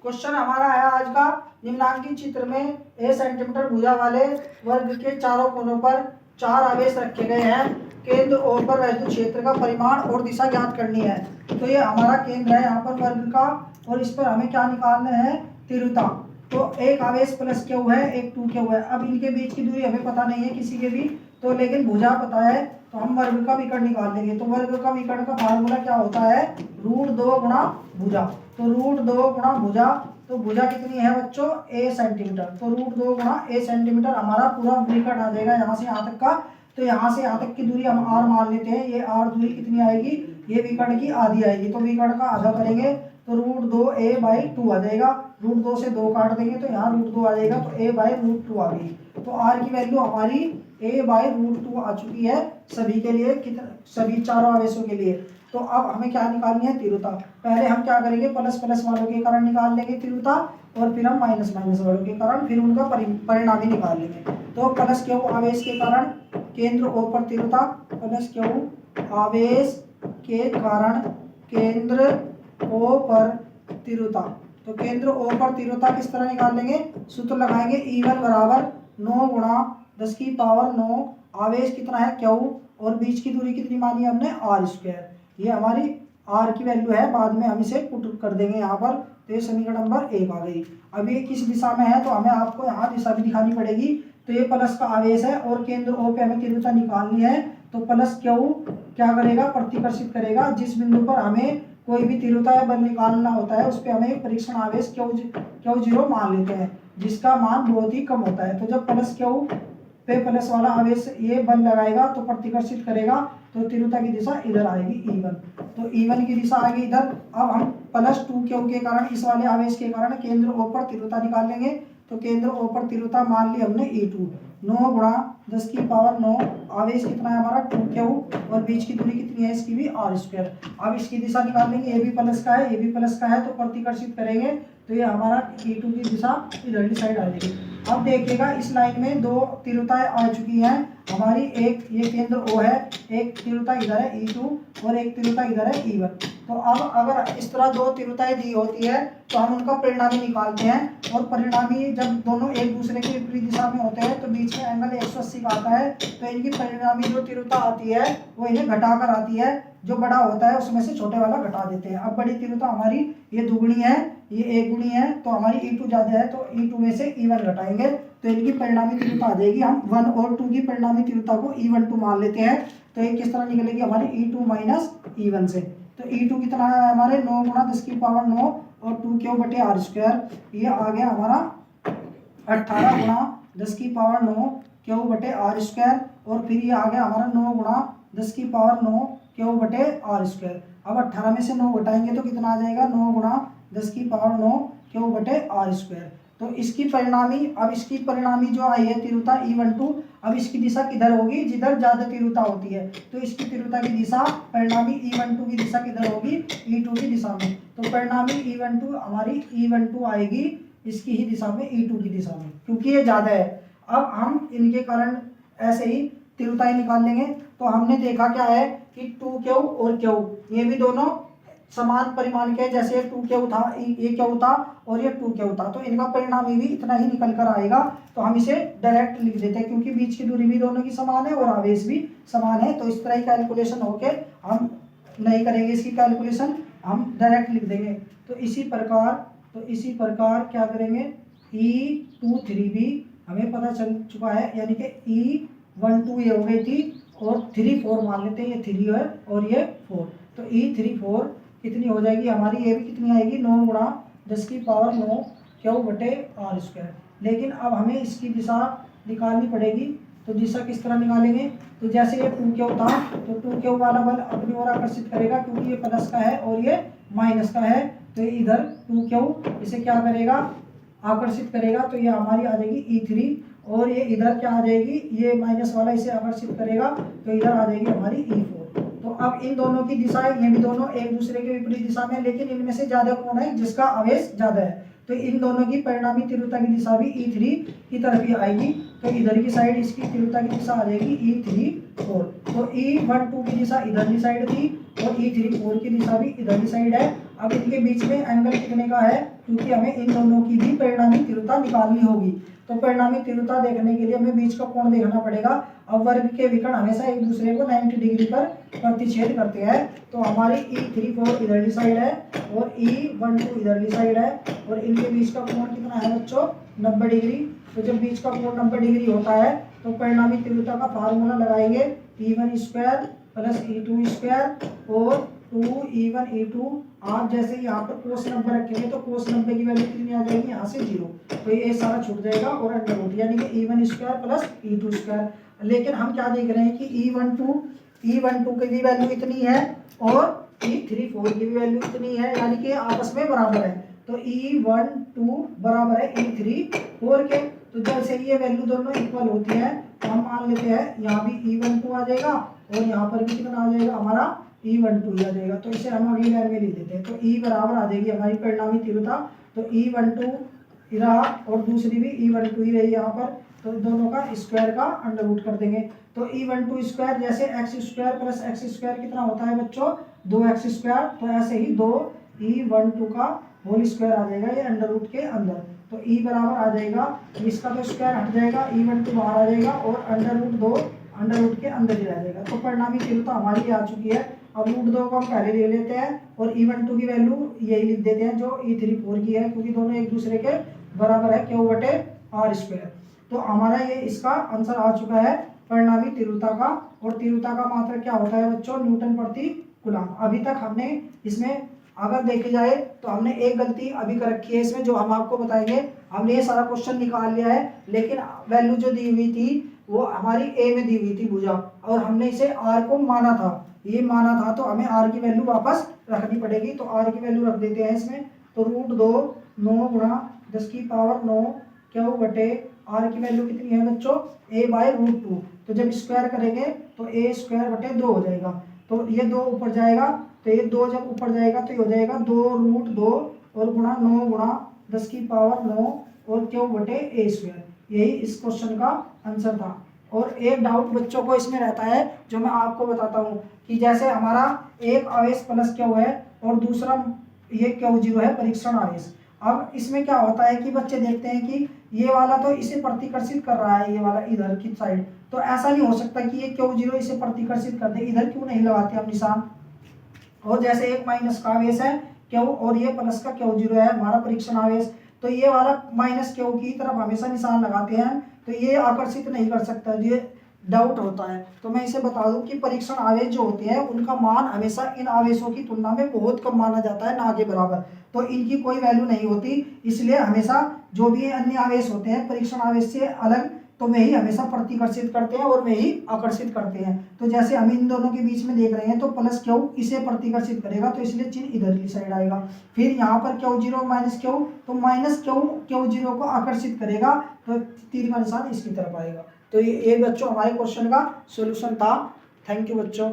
Question हमारा है आज का, निम्नांकित चित्र में ए सेंटीमीटर भुजा वाले वर्ग के चारों कोनों पर 4 आवेश रखे गए हैं। केंद्र O पर वैद्युत क्षेत्र का परिमाण और दिशा ज्ञात करनी है। तो ये हमारा केंद्र है यहाँ पर वर्ग का, और इस पर हमें क्या निकालना है, तीव्रता। तो एक आवेश प्लस क्यू है, एक 2 क्यू है। अब इनके बीच की दूरी हमें पता नहीं है किसी के भी, तो लेकिन भुजा पता है, तो हम वर्ग का विकर्ण निकाल देंगे। तो वर्ग का विकर्ण का फार्मूला क्या होता है, √2 गुणा भुजा। तो √2 गुणा भुजा, तो भुजा कितनी है बच्चों, a सेंटीमीटर। तो √2 गुणा a सेंटीमीटर हमारा पूरा विकर्ण आ जाएगा यहाँ से यहाँ तक का। तो यहाँ से यहाँ तक की दूरी हम r मान लेते हैं। ये r दूरी कितनी आएगी, ये विकर्ण की आधी आएगी। तो विकर्ण का आधा करेंगे तो √2a/2 आ जाएगा। √2 से 2 काट देंगे तो यहाँ √2 आ जाएगा, तो a/√2 आ गई। तो r की वैल्यू हमारी a/√2 आ चुकी है सभी के लिए, सभी चारों आवेशों के लिए। तो अब हमें क्या निकालनी है, तीव्रता। पहले हम क्या करेंगे, प्लस प्लस वालों के कारण निकाल लेंगे तीव्रता, और फिर हम माइनस माइनस वालों के कारण फिर उनका परिणामी निकाल लेंगे। तो प्लस क्यू आवेश के कारण केंद्र O पर तीव्रता, प्लस क्यू आवेश के कारण केंद्र O पर तीव्रता। तो केंद्र O पर तीव्रता किस तरह निकाल लेंगे, सूत्र लगाएंगे, E1 बराबर 9 गुणा 10⁻9। आवेश कितना है Q, और बीच की दूरी कितनी मानी है हमने, r²। ये हमारी r की वैल्यू है, बाद में हम इसे पुट कर देंगे यहाँ पर। तो ये समीकरण नंबर 1 आ गई। अब ये किस दिशा में है, तो हमें आपको यहाँ दिशा भी दिखानी पड़ेगी। तो ये प्लस का आवेश है और केंद्र O पे हमें तीव्रता निकालनी है। तो प्लस Q क्या करेगा, प्रतिकर्षित करेगा। जिस बिंदु पर हमें कोई भी तीव्रता या बल निकालना होता है उस पर हमें परीक्षण आवेश Q0 मान लेते हैं, जिसका मान बहुत ही कम होता है। तो जब प्लस Q पे प्लस वाला आवेश ये बल लगाएगा तो प्रतिकर्षित करेगा, तो तीव्रता की दिशा इधर आएगी, E1। तो E1 की दिशा आएगी इधर। अब हम प्लस 2 क्यू के कारण, इस वाले आवेश के कारण केंद्र O पर तीव्रता निकाल लेंगे। तो केंद्र O पर तीव्रता मान ली हमने E2, 9 गुणा 10⁻9। आवेश कितना है हमारा 2 क्यू, और बीच की दूरी कितनी है इसकी भी, r²। अब इसकी दिशा निकाल लेंगे, ये भी प्लस का है, ये भी प्लस का है, तो प्रतिकर्षित करेंगे तो ये हमारा E2 की दिशा इधर साइड आ जाएगी। अब देखिएगा इस लाइन में 2 तीव्रताएं आ चुकी हैं हमारी। एक ये केंद्र O है, एक तीव्रता इधर है E2, और एक तीव्रता इधर है E1। तो अब अगर इस तरह 2 तीव्रताएं दी होती है तो हम उनका परिणामी निकालते हैं। और परिणामी जब दोनों एक दूसरे के विपरीत दिशा में होते हैं तो बीच में एंगल 180 का आता है। तो इनकी परिणामी जो तीव्रता आती है वो इन्हें घटाकर आती है। जो बड़ा होता है उसमें से छोटे वाला घटा देते हैं। अब बड़ी तीव्रता हमारी ये दुगुनी है, ये 1 गुनी है, तो हमारी E2 ज्यादा है, तो E2 में से E1 घटाएंगे तो इनकी परिणामी तीव्रता आ जाएगी। हम 1 और 2 की परिणामी तीव्रता को E12 मान लेते हैं। तो ये किस तरह निकलेगी हमारी, E2 माइनस E1 से। तो E2 कितना है हमारे, 9 गुणा 10⁻9 और 2Q/r²। ये आ गया हमारा 18 गुणा 10⁻9 Q/r²। और फिर ये आ गया हमारा 9 गुणा 10⁻9 Q/r²। अब 18 में से 9 घटाएंगे तो कितना आ जाएगा, 9 गुणा 10⁻9 Q/r²। तो इसकी परिणामी, अब इसकी परिणामी जो आई है तीव्रता E12, अब इसकी दिशा किधर होगी, जिधर ज्यादा तीव्रता होती है। तो इसकी तीव्रता की दिशा, परिणामी E12 की दिशा किधर होगी, E2 की दिशा में। तो परिणामी E12 हमारी E12 आएगी इसकी ही दिशा में, E2 की दिशा में, क्योंकि ये ज्यादा है। अब हम इनके कारण ऐसे ही तीव्रताएं निकाल लेंगे। तो हमने देखा क्या है कि 2Q और Q ये भी दोनों समान परिमाण के, जैसे 2Q था, ये Q था और ये 2Q था, तो इनका परिणामी भी इतना ही निकल कर आएगा। तो हम इसे डायरेक्ट लिख देते हैं, क्योंकि बीच की दूरी भी दोनों की समान है और आवेश भी समान है। तो इस तरह ही कैलकुलेशन होके हम नहीं करेंगे इसकी कैलकुलेशन, हम डायरेक्ट लिख देंगे। तो इसी प्रकार क्या करेंगे, E23 भी हमें पता चल चुका है, यानी कि E12 ये हो गई थी, और 3 4 मान लेते हैं, ये 3 है और ये 4। तो E34 कितनी हो जाएगी हमारी, ये भी कितनी आएगी, 9 गुणा 10⁻9 Q/r²। लेकिन अब हमें इसकी दिशा निकालनी पड़ेगी। तो दिशा किस तरह निकालेंगे, तो जैसे ये 2Q था तो 2Q वाला बल अपनी ओर आकर्षित करेगा, क्योंकि ये प्लस का है और ये माइनस का है। तो इधर 2Q इसे क्या करेगा, आकर्षित करेगा। तो ये हमारी आ जाएगी E3, और ये इधर क्या आ जाएगी, ये माइनस वाला इसे आकर्षित करेगा, तो इधर आ जाएगी हमारी E4। तो अब इन दोनों की दिशाएं, ये भी दोनों एक दूसरे के विपरीत दिशा में, लेकिन इनमें से ज्यादा कौन है, जिसका आवेश ज्यादा है। तो इन दोनों की परिणामी तीव्रता की दिशा भी E3 की तरफ ही आएगी। तो इधर की साइड इसकी तीव्रता की दिशा आ जाएगी E34। तो E12 की दिशा इधर की साइड थी और E34 की दिशा भी इधर की साइड है। अब इनके बीच में एंगल कितने का है, क्योंकि हमें इन दोनों की भी परिणामी तीव्रता निकालनी होगी। तो परिणामी तीव्रता देखने के लिए हमें बीच का कोण देखना पड़ेगा। अब वर्ग के विकर्ण हमेशा एक दूसरे को 90 डिग्री पर प्रतिच्छेद करते हैं। तो हमारी E34 इधरली साइड है और E12 इधरली साइड है, और इनके बीच का कोण कितना है बच्चों, 90 डिग्री। तो जब बीच का कोण 90 डिग्री होता है तो परिणामी तीव्रता का फार्मूला लगाएंगे, E1 square plus E2 square और 2E1 E2। आप जैसे यहाँ पर कोस 90 रखेंगे तो कोस 90 की वैल्यू कितनी आ जाएगी, यहाँ से 0, तो ये सारा छूट जाएगा और अंडर रूट, यानी कि E1 square plus E2 square. लेकिन हम क्या देख रहे हैं कि E12 की भी वैल्यू इतनी है और E34 की भी वैल्यू इतनी है, यानी कि आपस में बराबर है। तो E12 बराबर है E34 के। तो जैसे ये वैल्यू दोनों इक्वल होती है तो हम मान लेते हैं यहाँ भी E12 आ जाएगा और यहाँ पर भी कितना आ जाएगा, हमारा E12 आ जाएगा। तो इसे हम अगली लाइन में लिख देते हैं। तो E बराबर आ जाएगी हमारी परिणामी तीव्रता, तो E12 रहा और दूसरी भी E12 ही रही यहाँ पर, तो दोनों का स्क्वायर का अंडर रूट कर देंगे। तो E12 स्क्वायर जैसे x square plus x square कितना होता है बच्चों, 2x स्क्वायर, तो ऐसे ही 2E12 का होल स्क्वायर आ जाएगा ये अंडर रूट के अंदर। तो E बराबर आ जाएगा, इसका तो स्क्वायर हट जाएगा, E12 बाहर आ जाएगा और अंडर रूट 2 अंडर रूट के अंदर ही रह जाएगा। तो परिणामी तीव्रता हमारी आ चुकी है। अब रूट 2 को हम पहले ले लेते हैं और E12 की वैल्यू यही लिख देते हैं जो E34 की है, क्योंकि दोनों एक दूसरे के बराबर है, Q बटे R स्क्वायर। तो हमारा ये इसका आंसर आ चुका है परिणामी तीव्रता का। और तीव्रता का मात्रक क्या होता है बच्चों, न्यूटन प्रति कूलम। अभी तक हमने इसमें अगर देखे जाए तो हमने एक गलती अभी कर रखी है इसमें, जो हम आपको बताएंगे। हमने ये सारा क्वेश्चन निकाल लिया है, लेकिन वैल्यू जो दी हुई थी वो हमारी ए में दी हुई थी भुजा, और हमने इसे आर को माना था, ये माना था, तो हमें आर की वैल्यू वापस रखनी पड़ेगी। तो आर की वैल्यू रख देते हैं इसमें। तो रूट 2 9 गुणा 10 की पावर 9 क्यू बटे आर की वैल्यू कितनी है बच्चों, ए बाय रूट 2। तो जब स्क्वायर करेंगे तो ए स्क्वायर बटे 2 हो जाएगा। तो ये 2 ऊपर जाएगा, तो ये 2 जब ऊपर जाएगा तो ये हो जाएगा 2 रूट 2 और गुणा 9 गुणा 10 की पावर 9 और क्यू बटे ए स्क्वायर। यही इस क्वेश्चन का आंसर था। और एक डाउट बच्चों को इसमें रहता है जो मैं आपको बताता हूँ, कि जैसे हमारा एक आवेश प्लस क्यू है और दूसरा ये Q0 है परीक्षण आवेश। अब इसमें क्या होता है कि बच्चे देखते हैं कि ये वाला तो इसे प्रतिकर्षित कर रहा है, ये वाला इधर की साइड, तो ऐसा नहीं हो सकता कि ये Q0 इसे प्रतिकर्षित कर दे, इधर क्यों नहीं लगाते हम निशान। और जैसे एक माइनस का आवेश है Q और ये प्लस का Q0 है हमारा परीक्षण आवेश, तो ये वाला माइनस Q की तरफ हमेशा निशान लगाते हैं, तो ये आकर्षित नहीं कर सकता, ये डाउट होता है। तो मैं इसे बता दूं कि परीक्षण आवेश जो होते हैं उनका मान हमेशा इन आवेशों की तुलना में बहुत कम माना जाता है, ना के बराबर, तो इनकी कोई वैल्यू नहीं होती। इसलिए हमेशा जो भी अन्य आवेश होते हैं परीक्षण आवेश से अलग, तो वे ही हमेशा प्रतिकर्षित करते हैं और वे ही आकर्षित करते हैं। तो जैसे हम इन दोनों के बीच में देख रहे हैं, तो प्लस Q इसे प्रतिकर्षित करेगा, तो इसलिए चिन्ह इधर की साइड आएगा। फिर यहाँ पर Q0 माइनस Q, तो माइनस Q0 को आकर्षित करेगा, तो तीर का निशान इसकी तरफ आएगा। तो ये बच्चों हमारे क्वेश्चन का सोल्यूशन था। थैंक यू बच्चों।